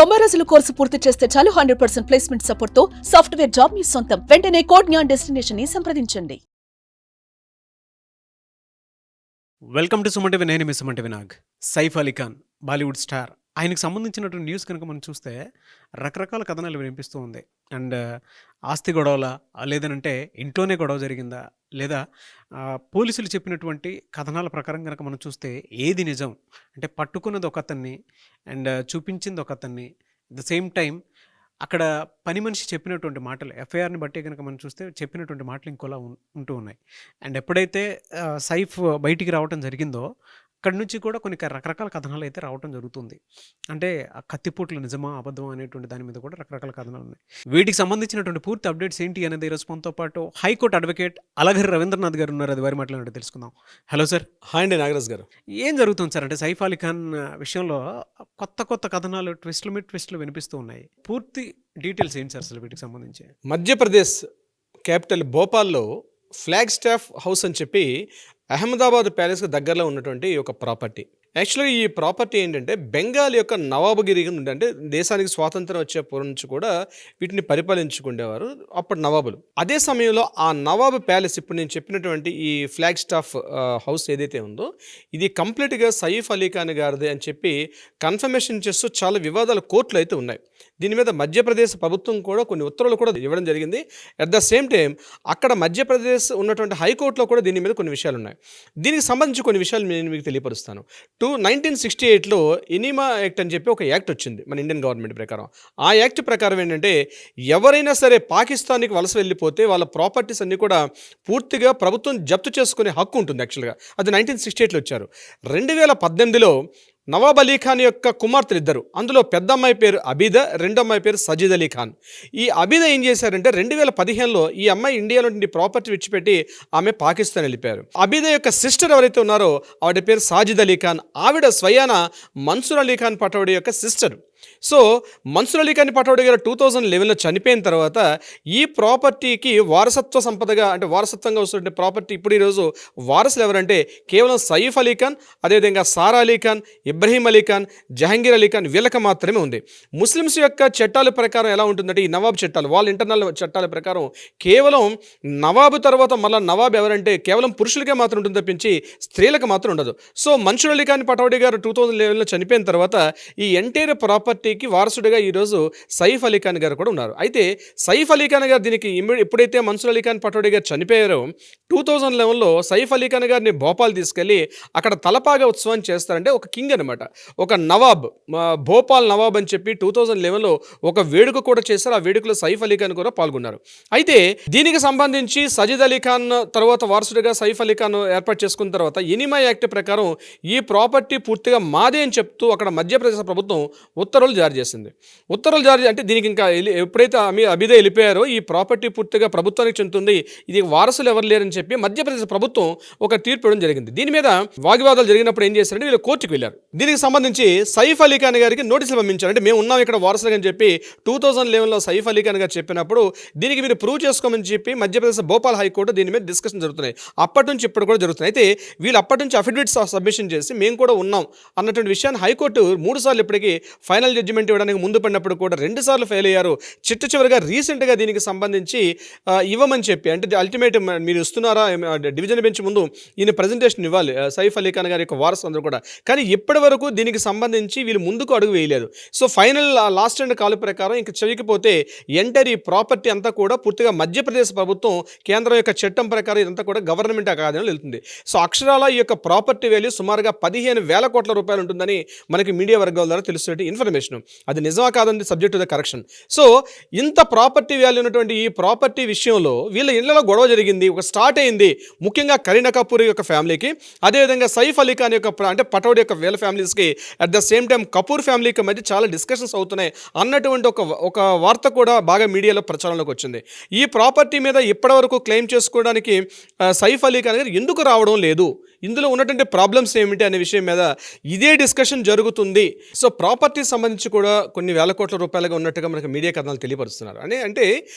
90 రోజుల కోర్సు పూర్తి చేస్తే చాలు 100% ప్లేస్మెంట్ సపోర్ట్ తో సాఫ్ట్వేర్ జాబ్ మీ సొంతం. వెంటనే కోడ్ జ్ఞాన్ డెస్టినేషన్ ని సంప్రదించండి. Welcome to Suman TV. నేను మీ సుమన్ టీవీ నాగ్. సైఫ్ అలీ ఖాన్ బాలీవుడ్ స్టార్. ఆయనకు సంబంధించినటువంటి న్యూస్ కనుక మనం చూస్తే రకరకాల కథనాలు వినిపిస్తూ ఉంది. అండ్ ఆస్తి గొడవల, లేదనంటే ఇంట్లోనే గొడవ జరిగిందా, లేదా పోలీసులు చెప్పినటువంటి కథనాల ప్రకారం కనుక మనం చూస్తే ఏది నిజం అంటే పట్టుకున్నది ఒక అతన్ని అండ్ చూపించింది ఒక అతన్ని, ద సేమ్ టైం అక్కడ పని మనిషి చెప్పినటువంటి మాటలు ఎఫ్ఐఆర్ని బట్టి కనుక మనం చూస్తే చెప్పినటువంటి మాటలు ఇంకోలా ఉంటూ ఉన్నాయి. అండ్ ఎప్పుడైతే సైఫ్ బయటికి రావడం జరిగిందో అక్కడి నుంచి కూడా కొన్ని రకరకాల కథనాలు అయితే రావడం జరుగుతుంది. అంటే ఆ కత్తిపోట్లు నిజమా అబద్ధమా అనేటువంటి దాని మీద కూడా రకరకాల కథనాలు ఉన్నాయి. వీటికి సంబంధించినటువంటి పూర్తి అప్డేట్స్ ఏంటి అనేది ఈరోజు మనతో పాటు హైకోర్టు అడ్వకేట్ అలఘర్ రవీంద్రనాథ్ గారు ఉన్నారు. అది వారి మాట్లాడినట్టు తెలుసుకుందాం. Hello sir. హాయ్ అండి నాగరాజ్ గారు. ఏం జరుగుతుంది సార్ అంటే సైఫ్ అలీ ఖాన్ విషయంలో కొత్త కథనాలు ట్విస్టులు మీద ట్విస్టులు వినిపిస్తూ ఉన్నాయి. పూర్తి డీటెయిల్స్ ఏంటి సార్ అసలు వీటికి సంబంధించి? మధ్యప్రదేశ్ క్యాపిటల్ భోపాల్లో ఫ్లాగ్ స్టాఫ్ హౌస్ అని చెప్పి అహ్మదాబాద్ ప్యాలెస్కి దగ్గరలో ఉన్నటువంటి ఒక ప్రాపర్టీ. యాక్చువల్గా ఈ ప్రాపర్టీ ఏంటంటే బెంగాల్ యొక్క నవాబుగిరి అంటే దేశానికి స్వాతంత్రం వచ్చే పూర్వం నుంచి కూడా వీటిని పరిపాలించుకునేవారు అప్పటి నవాబులు. అదే సమయంలో ఆ నవాబు ప్యాలెస్, ఇప్పుడు నేను చెప్పినటువంటి ఈ ఫ్లాగ్ స్టాఫ్ హౌస్ ఏదైతే ఉందో ఇది కంప్లీట్గా సైఫ్ అలీ ఖాన్ గారిది అని చెప్పి కన్ఫర్మేషన్ చేస్తూ చాలా వివాదాలు కోర్టులు అయితే ఉన్నాయి. దీని మీద మధ్యప్రదేశ్ ప్రభుత్వం కూడా కొన్ని ఉత్తర్వులు కూడా ఇవ్వడం జరిగింది. అట్ ద సేమ్ టైం అక్కడ మధ్యప్రదేశ్ ఉన్నటువంటి హైకోర్టులో కూడా దీని మీద కొన్ని విషయాలు ఉన్నాయి. దీనికి సంబంధించి కొన్ని విషయాలు నేను మీకు తెలియపరుస్తాను. 1968లో ఎనిమా యాక్ట్ అని చెప్పి ఒక యాక్ట్ వచ్చింది మన ఇండియన్ గవర్నమెంట్ ప్రకారం. ఆ యాక్ట్ ప్రకారం ఏంటంటే ఎవరైనా సరే పాకిస్తాన్కి వలస వెళ్ళిపోతే వాళ్ళ ప్రాపర్టీస్ అన్నీ కూడా పూర్తిగా ప్రభుత్వం జప్తు చేసుకునే హక్కు ఉంటుంది. యాక్చువల్గా అది 1968లో వచ్చారు. 2018లో నవాబ్ అలీ ఖాన్ యొక్క కుమార్తెలు ఇద్దరు, అందులో పెద్ద అమ్మాయి పేరు అబీద, రెండో అమ్మాయి పేరు సజీద్ అలీ ఖాన్. ఈ అబీద ఏం చేశారంటే 2015లో ఈ అమ్మాయి ఇండియాలో నుండి ప్రాపర్టీ విడిచిపెట్టి ఆమె పాకిస్తాన్ వెళ్ళిపోయారు. అబీద యొక్క సిస్టర్ ఎవరైతే ఉన్నారో ఆవిడ పేరు సాజిద్ అలీ ఖాన్. ఆవిడ స్వయాన మన్సూర్ అలీ ఖాన్ పటౌడీ యొక్క సిస్టర్. సో మన్సూర్ అలీ ఖాన్ పటౌడీ గారు 2011లో చనిపోయిన తర్వాత ఈ ప్రాపర్టీకి వారసత్వ సంపదగా అంటే వారసత్వంగా వస్తున్న ప్రాపర్టీ ఇప్పుడు ఈరోజు వారసులు ఎవరంటే కేవలం సైఫ్ అలీ ఖాన్, అదేవిధంగా సారా అలీ ఖాన్, ఇబ్రహీం అలీ ఖాన్, జహంగీర్ అలీ ఖాన్ వీళ్ళకి మాత్రమే ఉంది. ముస్లిమ్స్ యొక్క చట్టాల ప్రకారం ఎలా ఉంటుందంటే ఈ నవాబ్ చట్టాలు, వాళ్ళ ఇంటర్నల్ చట్టాల ప్రకారం కేవలం నవాబు తర్వాత మళ్ళీ నవాబ్ ఎవరంటే కేవలం పురుషులకే మాత్రం ఉంటుంది తప్పించి స్త్రీలకు మాత్రం ఉండదు. సో మన్సూర్ అలీ ఖాన్ పటౌడీ గారు 2011లో చనిపోయిన తర్వాత ఈ ఎంటైర్ ప్రాపర్టీకి వారసుడిగా ఈరోజు సైఫ్ అలీ ఖాన్ గారు కూడా ఉన్నారు. అయితే సైఫ్ అలీ ఖాన్ గారు దీనికి ఎప్పుడైతే మన్సూర్ అలీ ఖాన్ పటౌడీ గారు చనిపోయారో 2011లో సైఫ్ అలీ ఖాన్ గారిని భోపాల్ తీసుకెళ్ళి అక్కడ తలపాగా ఉత్సవం చేస్తారంటే ఒక కింగ్ అనమాట, ఒక నవాబ్, భోపాల్ నవాబ్ అని చెప్పి 2011లో ఒక వేడుక కూడా చేస్తారు. ఆ వేడుకలో సైఫ్ అలీ ఖాన్ కూడా పాల్గొన్నారు. అయితే దీనికి సంబంధించి సజీద్ అలీ ఖాన్ తర్వాత వారసుడిగా సైఫ్ అలీ ఖాన్ ఏర్పాటు చేసుకున్న తర్వాత ఎనిమా యాక్ట్ ప్రకారం ఈ ప్రాపర్టీ పూర్తిగా మాదే అని చెప్తూ అక్కడ మధ్యప్రదేశ్ ప్రభుత్వం ఉత్తర్వులు జారీ చేసింది. ఉత్తర్వులు జారీ అంటే దీనికి ఇంకా ఎప్పుడైతే అబీద వెళ్ళిపోయారో ఈ ప్రాపర్టీ పూర్తిగా ప్రభుత్వానికి చెందుతుంది, ఇది వారసులు ఎవరు లేరని చెప్పి మధ్యప్రదేశ్ ప్రభుత్వం ఒక తీర్పు ఇవ్వడం జరిగింది. దీని మీద వాగ్వాదాలు జరిగినప్పుడు ఏం చేశారంటే వీళ్ళు కోర్టుకు వెళ్ళారు. దీనికి సంబంధించి సైఫ్ అలీ ఖాన్ గారికి నోటీసులు పంపించారు. అంటే మేము ఉన్నాం ఇక్కడ వారసులు అని చెప్పి 2011లో సైఫ్ అలీ ఖాన్ గారు చెప్పినప్పుడు దీనికి మీరు ప్రూవ్ చేసుకోమని చెప్పి మధ్యప్రదేశ్ భోపాల్ హైకోర్టు దీని మీద డిస్కషన్ జరుగుతున్నాయి. అప్పటి నుంచి ఇప్పుడు కూడా జరుగుతున్నాయి. అయితే వీళ్ళు అప్పటి నుంచి అఫిడవిట్స్ సబ్మిషన్ చేసి మేము కూడా ఉన్నాం అన్నటువంటి విషయాన్ని హైకోర్టు 3 సార్లు ఇప్పటికీ ఫైనల్ జడ్జిమెంట్ ఇవ్వడానికి ముందు పడినప్పుడు కూడా 2 సార్లు ఫెయిల్ అయ్యారు. చివరిగా రీసెంట్గా దీనికి సంబంధించి ఇవ్వమని చెప్పి అంటే అల్టిమేట్ మీరు ఇస్తున్నారా డివిజన్ బెంచ్ ముందు ఈయన ప్రజెంటేషన్ ఇవ్వాలి సైఫ్ అలీ ఖాన్ గారి యొక్క వారసు అందరూ కూడా. కానీ ఇప్పటి వరకు దీనికి సంబంధించి వీళ్ళు ముందుకు అడుగు వేయలేదు. So final last and call ప్రకారం ఇంకా చెవికిపోతే ఎంటర్ ఈ ప్రాపర్టీ అంతా కూడా పూర్తిగా మధ్యప్రదేశ్ ప్రభుత్వం కేంద్రం యొక్క చట్టం ప్రకారం ఇదంతా కూడా గవర్నమెంట్ ఆదాయంలో వెళ్తుంది. సో అక్షరాల ఈ యొక్క ప్రాపర్టీ వాల్యూ సుమారుగా 15,000 కోట్ల రూపాయలు ఉంటుందని మనకి మీడియా వర్గాల ద్వారా తెలుస్తున్న ఇన్ఫర్మేషన్. అది నిజమా కాదండి, subject to the correction. So ఇంత ప్రాపర్టీ వాల్యూ ఉన్నటువంటి ఈ ప్రాపర్టీ విషయంలో వీళ్ళ ఇళ్లలో గొడవ జరిగింది, ఒక స్టార్ట్ అయింది. ముఖ్యంగా కరీనా కపూర్ యొక్క ఫ్యామిలీకి, అదేవిధంగా సైఫ్ అలీ ఖాన్ యొక్క అంటే పటౌడీ యొక్క వీళ్ళ ఫ్యామిలీస్కి, at the same time Kapoor ఫ్యామిలీకి మధ్య చాలా డిస్కషన్స్ అవుతున్నాయి అన్నటువంటి ఒక వార్త కూడా బాగా మీడియాలో ప్రచారంలోకి వచ్చింది. ఈ ప్రాపర్టీ మీద ఇప్పటివరకు క్లెయిమ్ చేసుకోవడానికి సైఫ్ అలీ ఖాన్ గారు ఎందుకు రావడం లేదు, ఇందులో ఉన్నటువంటి ప్రాబ్లమ్స్ ఏమిటి అనే విషయం మీద ఇదే డిస్కషన్ జరుగుతుంది. సో ప్రాపర్టీ సంబంధించి సంబంధించి కూడా కొన్ని వేల కోట్ల రూపాయలుగా ఉన్నట్టుగా మనకు మీడియా కథనాలు తెలియపరుస్తున్నారు. అంటే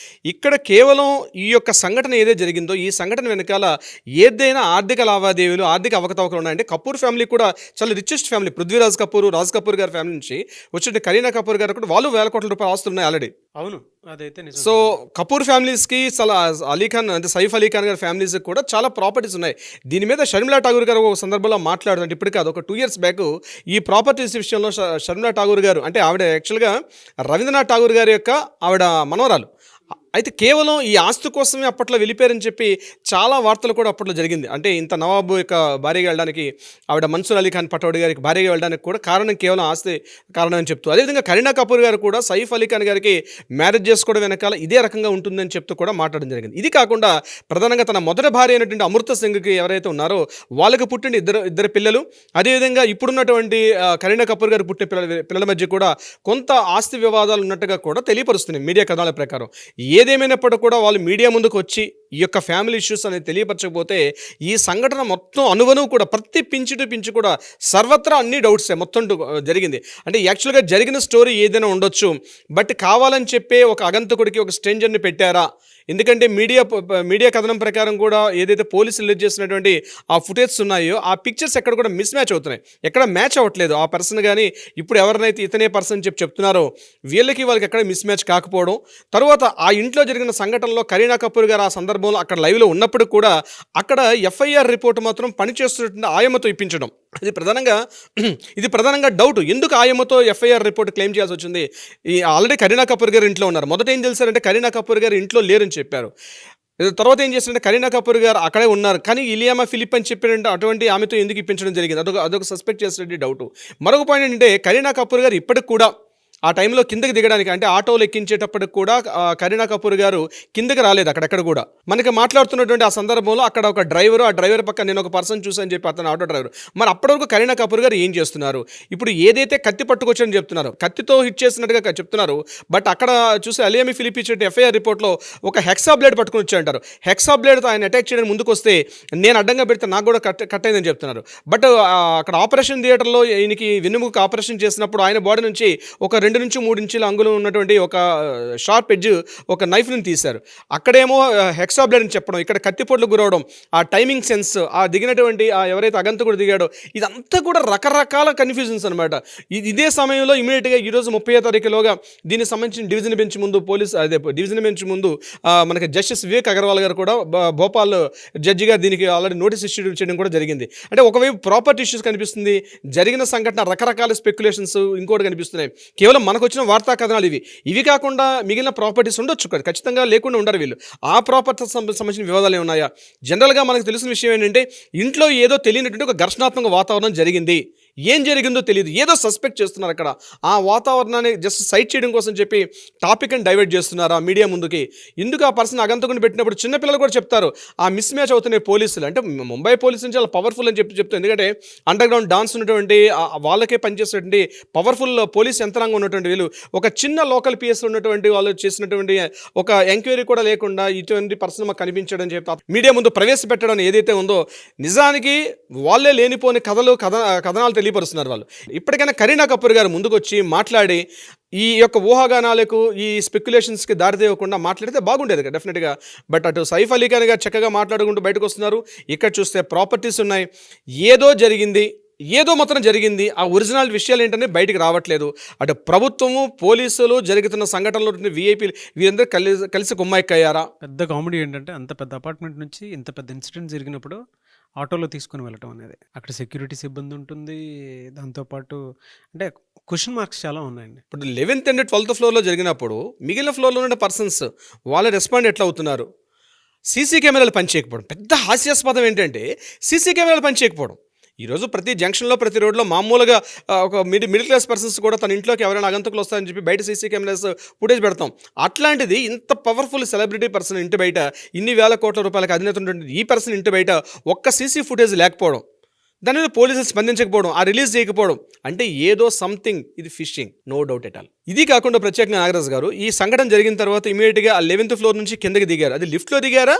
ఇక్కడ కేవలం ఈ యొక్క సంఘటన ఏదైతే జరిగిందో ఈ సంఘటన వెనకాల ఏదైనా ఆర్థిక లావాదేవీలు, ఆర్థిక అవకతవకలు ఉన్నాయంటే కపూర్ ఫ్యామిలీ కూడా చాలా రిచెస్ట్ ఫ్యామిలీ. పృథ్వీరాజ్ కపూర్, రాజ్ కపూర్ గారి ఫ్యామిలీ నుంచి వచ్చిన కరీనా కపూర్ గారు కూడా వాళ్ళు వేల కోట్ల రూపాయల ఆస్తులు ఉన్నాయి ఆల్రెడీ. అవును, అదైతే నిజం. సో కపూర్ ఫ్యామిలీస్కి అలీ ఖాన్ అంటే సైఫ్ అలీ ఖాన్ గారి ఫ్యామిలీస్కి కూడా చాలా ప్రాపర్టీస్ ఉన్నాయి. దీని మీద షర్మిలా ఠాగూర్ గారు ఒక సందర్భంలో మాట్లాడుతుంటే ఇప్పుడు కాదు, ఒక 2 years బ్యాక్ ఈ ప్రాపర్టీస్ విషయంలో షర్మిలా ఠాగూర్ గారు అంటే ఆవిడ యాక్చువల్గా రవీంద్రనాథ్ ఠాగూర్ గారి యొక్క ఆవిడ మనవరాలు. అయితే కేవలం ఈ ఆస్తి కోసమే అప్పట్లో వెళ్ళిపోయారని చెప్పి చాలా వార్తలు కూడా అప్పట్లో జరిగింది. అంటే ఇంత నవాబు యొక్క భార్యగా వెళ్ళడానికి, ఆవిడ మన్సూర్ అలీ ఖాన్ పటౌడి గారికి భార్యగా వెళ్ళడానికి కూడా కారణం కేవలం ఆస్తి కారణం అని చెప్తూ, అదేవిధంగా కరీనా కపూర్ గారు కూడా సైఫ్ అలీ ఖాన్ గారికి మ్యారేజ్ చేసుకోవడం వెనకాల ఇదే రకంగా ఉంటుందని చెప్తూ కూడా మాట్లాడడం జరిగింది. ఇది కాకుండా ప్రధానంగా తన మొదటి భార్య అయినటువంటి అమృత సింగ్కి ఎవరైతే ఉన్నారో వాళ్ళకి పుట్టిన ఇద్దరు పిల్లలు, అదేవిధంగా ఇప్పుడున్నటువంటి కరీనా కపూర్ గారు పుట్టిన పిల్లల మధ్య కూడా కొంత ఆస్తి వివాదాలు ఉన్నట్టుగా కూడా తెలియపరుస్తున్నాయి మీడియా కథనాల ప్రకారం. ఏదేమైనప్పటికీ కూడా వాళ్ళు మీడియా ముందుకు వచ్చి ఈ యొక్క ఫ్యామిలీ ఇష్యూస్ అనేది తెలియపరచకపోతే ఈ సంఘటన మొత్తం అనువనువు కూడా ప్రతి పించి కూడా సర్వత్రా అన్ని డౌట్సే మొత్తం జరిగింది. అంటే యాక్చువల్గా జరిగిన స్టోరీ ఏదైనా ఉండొచ్చు, బట్ కావాలని చెప్పే ఒక అగంతకుడికి ఒక స్ట్రేంజర్ని పెట్టారా? ఎందుకంటే మీడియా కథనం ప్రకారం కూడా ఏదైతే పోలీసులు రిలీజ్ చేసినటువంటి ఆ ఫుటేజ్ ఉన్నాయో ఆ పిక్చర్స్ ఎక్కడ కూడా మిస్ మ్యాచ్ అవుతున్నాయి, ఎక్కడ మ్యాచ్ అవ్వట్లేదు. ఆ పర్సన్ కానీ ఇప్పుడు ఎవరినైతే ఇతనే పర్సన్ చెప్తున్నారో వాళ్ళకి ఎక్కడ మిస్ మ్యాచ్ కాకపోవడం. తర్వాత ఆ ఇంట్లో జరిగిన సంఘటనలో కరీనా కపూర్ గారు ఆ సందర్భంలో అక్కడ లైవ్లో ఉన్నప్పుడు కూడా అక్కడ ఎఫ్ఐఆర్ రిపోర్ట్ మాత్రం పనిచేస్తున్న ఆయమ్మతో ఇప్పించడం, ఇది ప్రధానంగా డౌట్. ఎందుకు ఆయమ్మతో ఎఫ్ఐఆర్ రిపోర్ట్ క్లెయిమ్ చేయాల్సి వచ్చింది? ఆల్రెడీ కరీనా కపూర్ గారు ఇంట్లో ఉన్నారు. మొదట ఏం తెలిసారంటే కరీనా కపూర్ గారు ఇంట్లో లేరని చెప్పారు. తర్వాత ఏం చేస్తారంటే కరీనా కపూర్ గారు అక్కడే ఉన్నారు, కానీ ఇలియామా ఫిలిప్ అని చెప్పినంటే అటువంటి ఆమెతో ఎందుకు ఇప్పించడం జరిగింది? అదొక సస్పెక్ట్ చేసినట్టు డౌట్. మరొక పాయింట్ ఏంటంటే కరీనా కపూర్ గారు ఇప్పటికి కూడా ఆ టైంలో కిందకి దిగడానికి అంటే ఆటోలు ఎక్కించేటప్పటికి కూడా కరీనా కపూర్ గారు కిందకి రాలేదు. అక్కడెక్కడ కూడా మనకి మాట్లాడుతున్నటువంటి ఆ సందర్భంలో అక్కడ ఒక డ్రైవర్, ఆ డ్రైవర్ పక్క నేను ఒక పర్సన్ చూసాను చెప్పి అతను ఆటో డ్రైవర్. మరి అప్పటివరకు కరీనా కపూర్ గారు ఏం చేస్తున్నారు? ఇప్పుడు ఏదైతే కత్తి పట్టుకొచ్చని చెప్తున్నారు, కత్తితో హిట్ చేసినట్టుగా చెప్తున్నారు, బట్ అక్కడ చూసి అలియామి ఫిలిప్ ఇచ్చే ఎఫ్ఐఆర్ రిపోర్ట్లో ఒక హెక్సా బ్లేడ్ పట్టుకుని వచ్చాయంటారు. హెక్సా బ్లేడ్తో ఆయన అటాక్ చేయడానికి ముందుకు వస్తే నేను అడ్డంగా పెడితే నాకు కూడా కట్ అయిందని చెప్తున్నారు. బట్ అక్కడ ఆపరేషన్ థియేటర్లో ఈయనకి వెన్నుముక ఆపరేషన్ చేసినప్పుడు ఆయన బాడీ నుంచి ఒక 2 నుంచి 3 ఇంచుల అంగుళం ఉన్నటువంటి ఒక షార్ప్ ఎడ్జ్ ఒక నైఫ్ని తీశారు. అక్కడేమో హెక్సా బ్లేడ్ అని చెప్పడం, ఇక్కడ కత్తిపోట్లు గురవడం, ఆ టైమింగ్ సెన్స్, ఆ దిగినటువంటి ఎవరైతే అగంతకుడు దిగాడో, ఇదంతా కూడా రకరకాల కన్ఫ్యూజన్స్ అనమాట. ఇదే సమయంలో ఇమీడియట్గా ఈరోజు 30వ తారీఖులోగా దీనికి సంబంధించిన డివిజన్ బెంచ్ ముందు డివిజన్ బెంచ్ ముందు మనకి జస్టిస్ వివేక్ అగర్వాల్ గారు కూడా భోపాల్ జడ్జిగా దీనికి ఆల్రెడీ నోటీస్ ఇష్యూ చేయడం కూడా జరిగింది. అంటే ఒకవైపు ప్రాపర్టీ ఇష్యూస్ కనిపిస్తుంది, జరిగిన సంఘటన రకరకాల స్పెక్యులేషన్స్ ఇంకోటి కనిపిస్తున్నాయి. కేవలం మనకు వచ్చిన వార్తా కథనాలు ఇవి కాకుండా మిగిలిన ప్రాపర్టీస్ ఉండొచ్చు, ఖచ్చితంగా లేకుండా ఉండరు వీళ్ళు. ఆ ప్రాపర్టీ సంబంధించిన వివాదాలు ఏమున్నాయా? జనరల్గా మనకు తెలిసిన విషయం ఏంటంటే ఇంట్లో ఏదో తెలియనటువంటి ఒక ఘర్షణాత్మక వాతావరణం జరిగింది. ఏం జరిగిందో తెలియదు, ఏదో సస్పెక్ట్ చేస్తున్నారు అక్కడ. ఆ వాతావరణాన్ని జస్ట్ సైట్ చేయడం కోసం చెప్పి టాపిక్ అని డైవర్ట్ చేస్తున్నారు ఆ మీడియా ముందుకి. ఎందుకు ఆ పర్సన్ అగంతకుని పెట్టినప్పుడు చిన్నపిల్లలు కూడా చెప్తారు ఆ మిస్ మ్యాచ్ అవుతున్నాయి పోలీసులు. అంటే ముంబై పోలీసులు చాలా పవర్ఫుల్ అని చెప్తారు, ఎందుకంటే అండర్ గ్రౌండ్ డాన్స్ ఉన్నటువంటి వాళ్ళకే పనిచేసినటువంటి పవర్ఫుల్ పోలీస్ యంత్రాంగం ఉన్నటువంటి వీళ్ళు ఒక చిన్న లోకల్ పిఎస్ ఉన్నటువంటి వాళ్ళు చేసినటువంటి ఒక ఎంక్వైరీ కూడా లేకుండా ఇటువంటి పర్సన్ మాకు కనిపించడం చెప్పి మీడియా ముందు ప్రవేశపెట్టడం ఏదైతే ఉందో నిజానికి వాళ్ళే లేనిపోని కథనాలు తెలియపరుస్తున్నారు వాళ్ళు. ఇప్పటికైనా కరీనా కపూర్ గారు ముందుకు వచ్చి మాట్లాడి ఈ యొక్క ఊహాగానాలకు ఈ స్పెక్యులేషన్స్కి దారితీయకుండా మాట్లాడితే బాగుండేది డెఫినెట్గా. బట్ అటు సైఫ్ అలీ ఖాన్ గారు చక్కగా మాట్లాడుకుంటూ బయటకు వస్తున్నారు. ఇక్కడ చూస్తే ప్రాపర్టీస్ ఉన్నాయి, ఏదో మాత్రం జరిగింది, ఆ ఒరిజినల్ విషయాలు ఏంటనే బయటికి రావట్లేదు. అటు ప్రభుత్వము, పోలీసులు, జరుగుతున్న సంఘటనలో విఐపీలు వీరందరూ కలిసి కుమ్మాయిక్కయ్యారా? పెద్ద కామెడీ ఏంటంటే అంత పెద్ద అపార్ట్మెంట్ నుంచి ఇంత పెద్ద ఇన్సిడెంట్ జరిగినప్పుడు ఆటోలో తీసుకుని వెళ్ళటం అనేది, అక్కడ సెక్యూరిటీ సిబ్బంది ఉంటుంది, దాంతోపాటు అంటే క్వశ్చన్ మార్క్స్ చాలా ఉన్నాయండి. ఇప్పుడు 11th and 12th ఫ్లోర్లో జరిగినప్పుడు మిగిలిన ఫ్లోర్లో ఉన్న పర్సన్స్ వాళ్ళ రెస్పాండ్ ఎట్లా అవుతున్నారు? సీసీ కెమెరాలు పనిచేయకపోవడం. పెద్ద హాస్యాస్పదం ఏంటంటే సీసీ కెమెరాలు పనిచేయకపోవడం. ఈరోజు ప్రతి జంక్షన్లో, ప్రతి రోడ్లో మామూలుగా ఒక మిడిల్ క్లాస్ పర్సన్స్ కూడా తన ఇంట్లోకి ఎవరైనా అగంతకులు వస్తారని చెప్పి బయట సీసీ కెమెరాస్ ఫుటేజ్ పెడతాం. అట్లాంటిది ఇంత పవర్ఫుల్ సెలబ్రిటీ పర్సన్ ఇంటి బయట, ఇన్ని వేల కోట్ల రూపాయలకు అధినేత ఉన్నటువంటి ఈ పర్సన్ ఇంటి బయట ఒక్క సీసీ ఫుటేజ్ లేకపోవడం, దాని మీద పోలీసులు స్పందించకపోవడం, ఆ రిలీజ్ చేయకపోవడం అంటే ఏదో సంథింగ్, ఇది fishing, no doubt at all. ఇది కాకుండా ప్రత్యేకంగా నాగరాజు గారు ఈ సంఘటన జరిగిన తర్వాత ఇమీడియట్గా ఆ 11th ఫ్లోర్ నుంచి కిందకి దిగారు. అది లిఫ్ట్లో దిగారా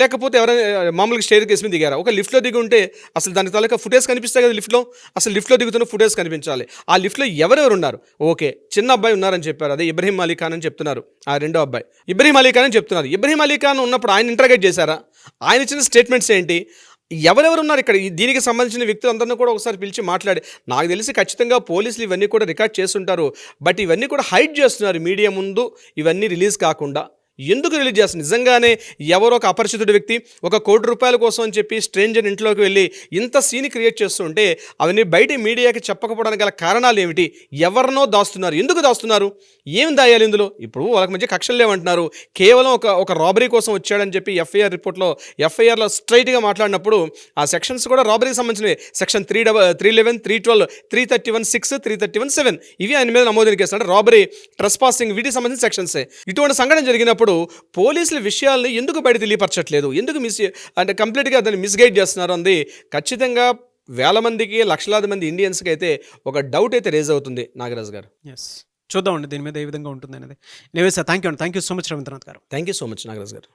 లేకపోతే ఎవరైనా మామూలుగా స్టేర్ కేసు మీద దిగారా? ఒక లిఫ్ట్లో దిగి ఉంటే అసలు దాని తాలూకా ఫుటేజ్ కనిపిస్తాయి కదా లిఫ్ట్లో. అసలు లిఫ్ట్లో దిగుతున్న ఫుటేజ్ కనిపించాలి. ఆ లిఫ్ట్లో ఎవరెవరు ఉన్నారు? ఓకే, చిన్న అబ్బాయి ఉన్నారని చెప్పారు, అదే ఇబ్రహీం అలీ ఖాన్ అని చెప్తున్నారు. ఆ రెండో అబ్బాయి ఇబ్రహీం అలీ ఖాన్ అని చెప్తున్నారు. ఇబ్రహీం అలీ ఖాన్ ఉన్నప్పుడు ఆయన ఇంటర్గేట్ చేశారా? ఆయన ఇచ్చిన స్టేట్మెంట్స్ ఏంటి? ఎవరెవరు ఉన్నారు ఇక్కడ? దీనికి సంబంధించిన వ్యక్తులందరినీ కూడా ఒకసారి పిలిచి మాట్లాడి, నాకు తెలిసి ఖచ్చితంగా పోలీసులు ఇవన్నీ కూడా రికార్డ్ చేస్తుంటారు. బట్ ఇవన్నీ కూడా హైడ్ చేస్తున్నారు మీడియా ముందు, ఇవన్నీ రిలీజ్ కాకుండా. ఎందుకు రిలీజ్ చేస్తారు? నిజంగానే ఎవరో ఒక అపరిచితుడి వ్యక్తి ₹1,00,00,000 కోసం అని చెప్పి స్ట్రేంజర్ ఇంట్లోకి వెళ్ళి ఇంత సీన్ క్రియేట్ చేస్తుంటే అవన్నీ బయట మీడియాకి చెప్పకపోవడానికి గల కారణాలు ఏమిటి? ఎవరినో దాస్తున్నారు. ఎందుకు దాస్తున్నారు? ఏం దాయాలి ఇందులో? ఇప్పుడు వాళ్ళకి మధ్య కక్షలు లేవంటున్నారు. కేవలం ఒక రాబరీ కోసం వచ్చాడని చెప్పి ఎఫ్ఐఆర్లో స్ట్రైట్గా మాట్లాడినప్పుడు ఆ సెక్షన్స్ కూడా రాబరీకి సంబంధించినవి. సెక్షన్ 311, 312, 331(6), 331(7) ఇవి ఆయన మీద నమోదు కేసు. అంటే రాబరీ, ట్రెస్పాసింగ్, వీటికి సంబంధించిన సెక్షన్సే. ఇటువంటి సంఘటన జరిగినప్పుడు పోలీసుల విషయాల్ని ఎందుకు బయట తెలియపరచట్లేదు? ఎందుకు అంటే కంప్లీట్గా దాన్ని మిస్గైడ్ చేస్తున్నారు అంది ఖచ్చితంగా వేల మందికి, లక్షలాది మంది ఇండియన్స్కి అయితే ఒక డౌట్ అయితే రేజ్ అవుతుంది నాగరాజు గారు. ఎస్, చూద్దామండి దీని మీద ఏ విధంగా ఉంటుంది అనేది. Anyways thank you so much Ravindranath garu. Thank you so much Nagaraju గారు.